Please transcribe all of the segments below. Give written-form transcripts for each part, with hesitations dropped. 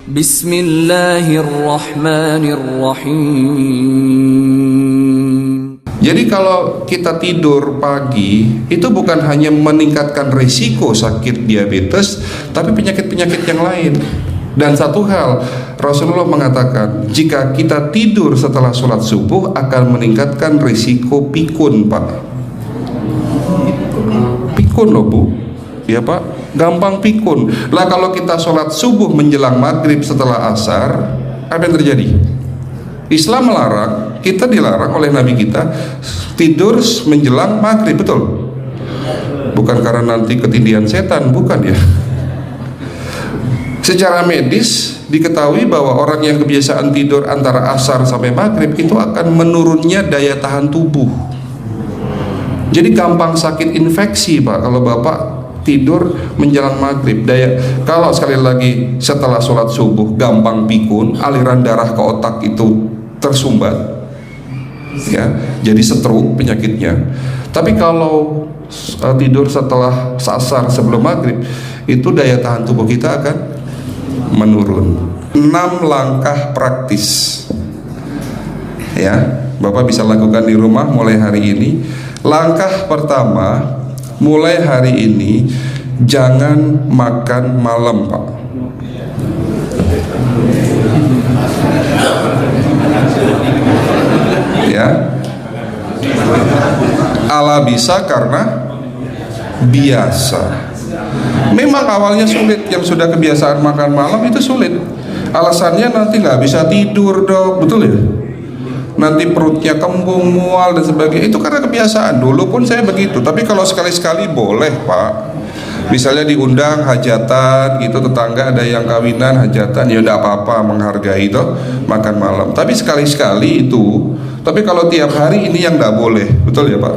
Bismillahirrahmanirrahim. Jadi kalau kita tidur pagi itu bukan hanya meningkatkan risiko sakit diabetes, tapi penyakit-penyakit yang lain. Dan satu hal, Rasulullah mengatakan jika kita tidur setelah sholat subuh akan meningkatkan risiko pikun, Pak. Pikun loh, Bu. Ya, Pak, gampang pikun. Lah kalau kita sholat subuh menjelang maghrib setelah asar, apa yang terjadi? Islam melarang, kita dilarang oleh Nabi kita tidur menjelang maghrib, betul? Bukan karena nanti ketindihan setan, bukan ya. Secara medis diketahui bahwa orang yang kebiasaan tidur antara asar sampai maghrib itu akan menurunnya daya tahan tubuh. Jadi gampang sakit infeksi, Pak, kalau Bapak tidur menjelang maghrib. Kalau sekali lagi setelah sholat subuh gampang pikun, aliran darah ke otak itu tersumbat, ya, jadi stroke penyakitnya. Tapi kalau tidur setelah asar sebelum maghrib, itu daya tahan tubuh kita akan menurun. 6 langkah praktis, ya, Bapak bisa lakukan di rumah mulai hari ini. Langkah pertama, mulai hari ini jangan makan malam, Pak. Ya, ala bisa karena biasa. Memang awalnya sulit, yang sudah kebiasaan makan malam itu sulit. Alasannya nanti nggak bisa tidur, Dok, betul ya? Nanti perutnya kembung, mual dan sebagainya. Itu karena kebiasaan. Dulu pun saya begitu. Tapi kalau sekali-sekali boleh, Pak. Misalnya diundang hajatan gitu, tetangga ada yang kawinan hajatan, ya udah apa-apa, menghargai itu makan malam. Tapi sekali-sekali itu. Tapi kalau tiap hari ini yang nggak boleh, betul ya, Pak?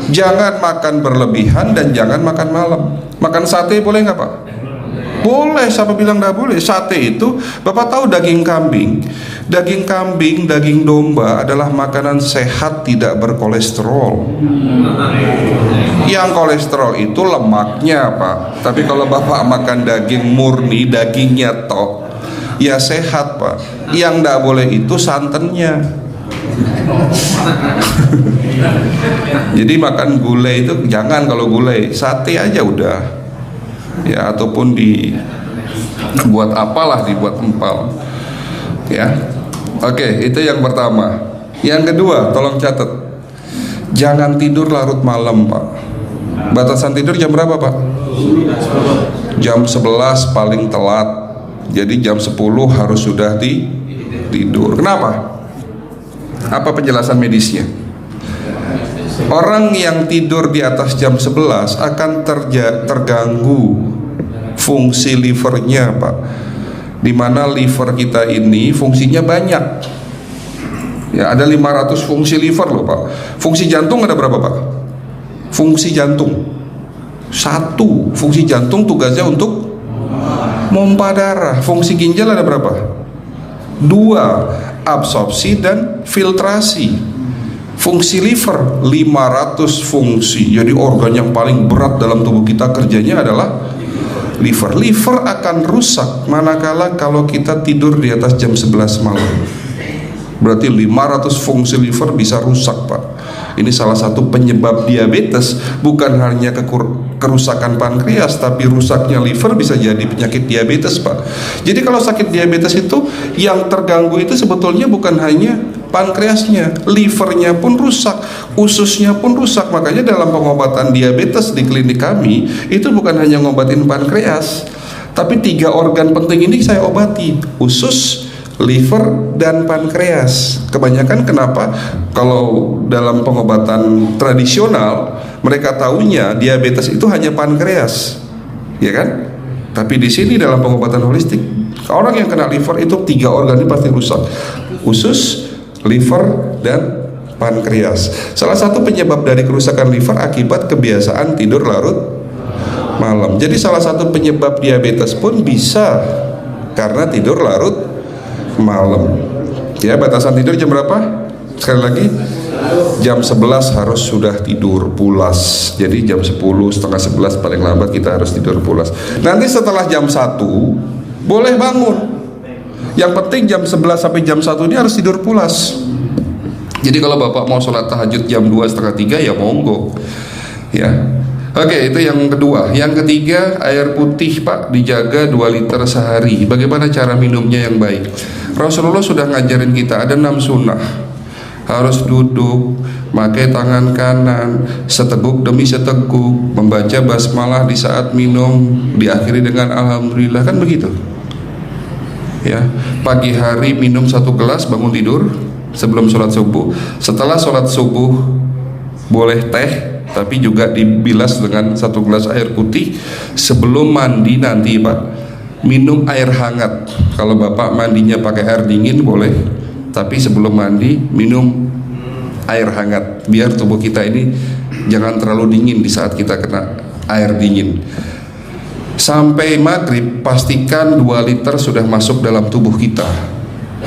Jangan makan berlebihan dan jangan makan malam. Makan sate boleh nggak, Pak? Boleh, siapa bilang nggak boleh? Sate itu, Bapak tahu daging kambing, daging domba adalah makanan sehat, tidak berkolesterol. Yang kolesterol itu lemaknya, Pak. Tapi kalau Bapak makan daging murni, dagingnya tok, ya sehat, Pak. Yang nggak boleh itu santannya. Jadi makan gulai itu jangan, kalau gulai sate aja udah, ya, ataupun dibuat apalah, dibuat empal, ya. Oke, itu yang pertama. Yang kedua, tolong catat, jangan tidur larut malam, Pak. Batasan tidur jam berapa, Pak? Jam 11 paling telat. Jadi jam 10 harus sudah tidur. Kenapa? Apa penjelasan medisnya? Orang yang tidur di atas jam 11 akan terganggu fungsi livernya, Pak. Dimana liver kita ini fungsinya banyak. Ya, ada 500 fungsi liver loh, Pak. Fungsi jantung ada berapa, Pak? Fungsi jantung 1. Fungsi jantung tugasnya untuk mompa darah. Fungsi ginjal ada berapa? 2. Absorpsi dan filtrasi. Fungsi liver 500 fungsi. Jadi organ yang paling berat dalam tubuh kita kerjanya adalah liver. Liver akan rusak manakala kalau kita tidur di atas jam 11 malam. Berarti 500 fungsi liver bisa rusak, Pak. Ini salah satu penyebab diabetes. Bukan hanya kerusakan pankreas, tapi rusaknya liver bisa jadi penyakit diabetes, Pak. Jadi kalau sakit diabetes itu yang terganggu itu sebetulnya bukan hanya pankreasnya, livernya pun rusak, ususnya pun rusak. Makanya dalam pengobatan diabetes di klinik kami itu bukan hanya ngobatin pankreas, tapi 3 organ penting ini saya obati: usus, liver, dan pankreas. Kebanyakan kenapa? Kalau dalam pengobatan tradisional mereka tahunya diabetes itu hanya pankreas, ya kan? Tapi di sini dalam pengobatan holistik, orang yang kena liver itu 3 organ ini pasti rusak: usus, liver, dan pankreas. Salah satu penyebab dari kerusakan liver akibat kebiasaan tidur larut malam. Jadi salah satu penyebab diabetes pun bisa karena tidur larut malam. Ya, batasan tidur jam berapa? Sekali lagi, jam 11 harus sudah tidur pulas. Jadi jam 10, setengah 11 paling lambat kita harus tidur pulas. Nanti setelah jam 1 boleh bangun. Yang penting jam 11 sampai jam 1 ini harus tidur pulas. Jadi kalau Bapak mau sholat tahajud jam 2, setengah 3 ya monggo. Ya. Oke, itu yang kedua. Yang ketiga, air putih Pak dijaga 2 liter sehari. Bagaimana cara minumnya yang baik? Rasulullah sudah ngajarin kita ada 6 sunnah. Harus duduk, pakai tangan kanan, seteguk demi seteguk, membaca basmalah di saat minum, diakhiri dengan alhamdulillah, kan begitu. Ya, pagi hari minum 1 gelas, bangun tidur sebelum sholat subuh. Setelah sholat subuh boleh teh, tapi juga dibilas dengan 1 gelas air putih. Sebelum mandi nanti Pak, minum air hangat. Kalau Bapak mandinya pakai air dingin boleh, tapi sebelum mandi minum air hangat, biar tubuh kita ini jangan terlalu dingin di saat kita kena air dingin. Sampai maghrib pastikan 2 liter sudah masuk dalam tubuh kita.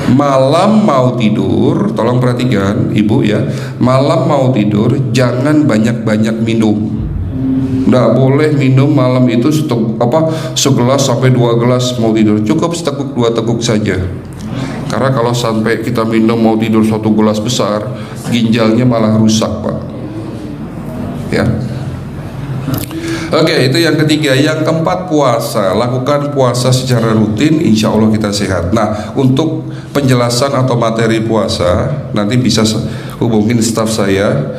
Malam mau tidur, tolong perhatikan Ibu ya, malam mau tidur jangan banyak-banyak minum. Nggak boleh minum malam itu segelas sampai 2 gelas mau tidur. Cukup seteguk 2 teguk saja. Karena kalau sampai kita minum mau tidur 1 gelas besar, ginjalnya malah rusak Pak. Ya. Oke, itu yang ketiga. Yang keempat, puasa. Lakukan puasa secara rutin, insya Allah kita sehat. Nah, untuk penjelasan atau materi puasa nanti bisa hubungin staf saya.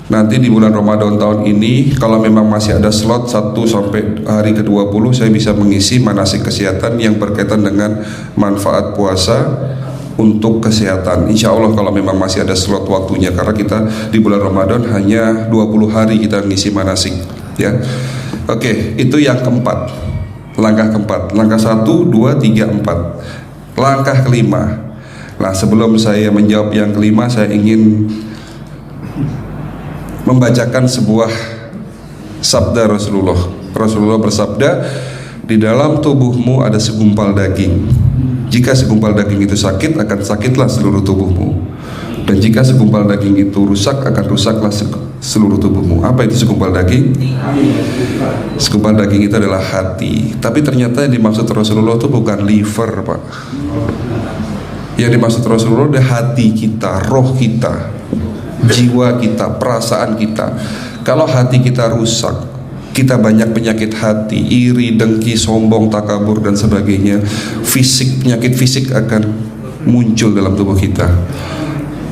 Nanti di bulan Ramadan tahun ini, kalau memang masih ada slot 1 sampai hari ke-20, saya bisa mengisi manasik kesehatan yang berkaitan dengan manfaat puasa untuk kesehatan. Insya Allah kalau memang masih ada slot waktunya, karena kita di bulan Ramadan hanya 20 hari kita ngisi manasik. Ya, oke, itu yang keempat. Langkah keempat. Langkah 1, 2, 3, 4. Langkah kelima. Nah, sebelum saya menjawab yang kelima, saya ingin membacakan sebuah sabda Rasulullah. Rasulullah bersabda, di dalam tubuhmu ada segumpal daging. Jika segumpal daging itu sakit, akan sakitlah seluruh tubuhmu. Dan jika segumpal daging itu rusak, akan rusaklah seluruh tubuhmu. Apa itu segumpal daging? Segumpal daging itu adalah hati. Tapi ternyata yang dimaksud Rasulullah itu bukan liver Pak. Yang dimaksud Rasulullah adalah hati kita, roh kita, jiwa kita, perasaan kita. Kalau hati kita rusak, kita banyak penyakit hati, iri, dengki, sombong, takabur dan sebagainya. Penyakit fisik akan muncul dalam tubuh kita.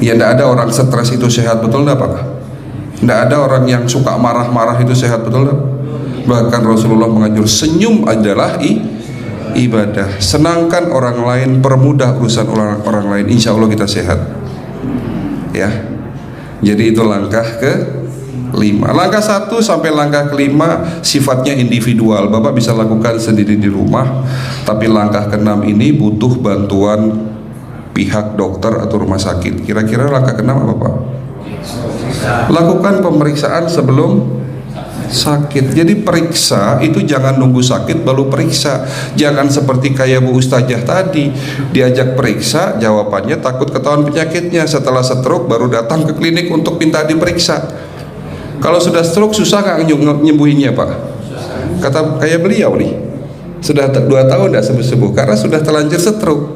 Ya, tidak ada orang stres itu sehat, betul tidak Pak? Tidak ada orang yang suka marah-marah itu sehat, betul tidak? Bahkan Rasulullah menganjur senyum adalah ibadah. Senangkan orang lain, permudah urusan orang lain, insya Allah kita sehat. Ya. Jadi itu langkah ke-5. Langkah 1 sampai langkah ke-5 sifatnya individual. Bapak bisa lakukan sendiri di rumah. Tapi langkah ke-6 ini butuh bantuan pihak dokter atau rumah sakit. Kira-kira langkah ke-6 apa Pak? Lakukan pemeriksaan sebelum sakit. Jadi periksa itu jangan nunggu sakit baru periksa. Jangan seperti kayak Bu Ustazah tadi, diajak periksa, jawabannya takut ketahuan penyakitnya. Setelah stroke baru datang ke klinik untuk minta diperiksa. Kalau sudah stroke susah nggak nyembuhinnya Pak? Kata kayak beliau nih, sudah 2 tahun tidak sembuh-sembuh karena sudah terlanjur stroke.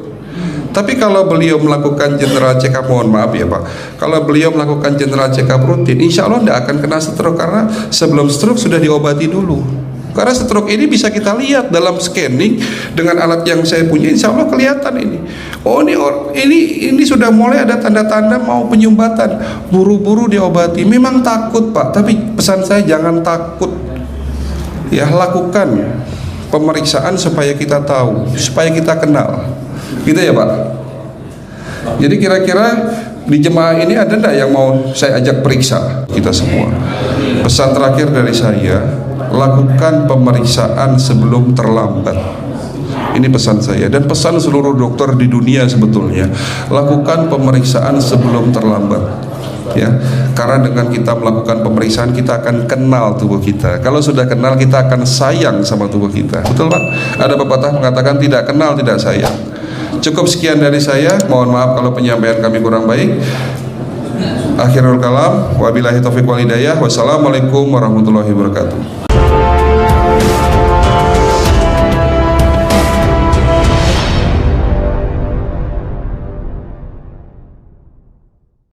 Tapi kalau beliau melakukan general check up, mohon maaf ya Pak, kalau beliau melakukan general check up rutin, insya Allah tidak akan kena stroke, karena sebelum stroke sudah diobati dulu. Karena stroke ini bisa kita lihat dalam scanning dengan alat yang saya punya, insya Allah kelihatan ini. Oh ini sudah mulai ada tanda-tanda mau penyumbatan, buru-buru diobati. Memang takut Pak, tapi pesan saya jangan takut. Ya, lakukan pemeriksaan supaya kita tahu, supaya kita kenal. Gitu ya Pak. Jadi kira-kira di jemaah ini ada enggak yang mau saya ajak periksa kita semua? Pesan terakhir dari saya, lakukan pemeriksaan sebelum terlambat. Ini pesan saya dan pesan seluruh dokter di dunia sebetulnya. Lakukan pemeriksaan sebelum terlambat. Ya, karena dengan kita melakukan pemeriksaan kita akan kenal tubuh kita. Kalau sudah kenal kita akan sayang sama tubuh kita. Betul Pak? Ada pepatah mengatakan tidak kenal tidak sayang. Cukup sekian dari saya. Mohon maaf kalau penyampaian kami kurang baik. Akhirul kalam, wabillahi taufiq wal hidayah. Wassalamualaikum warahmatullahi wabarakatuh.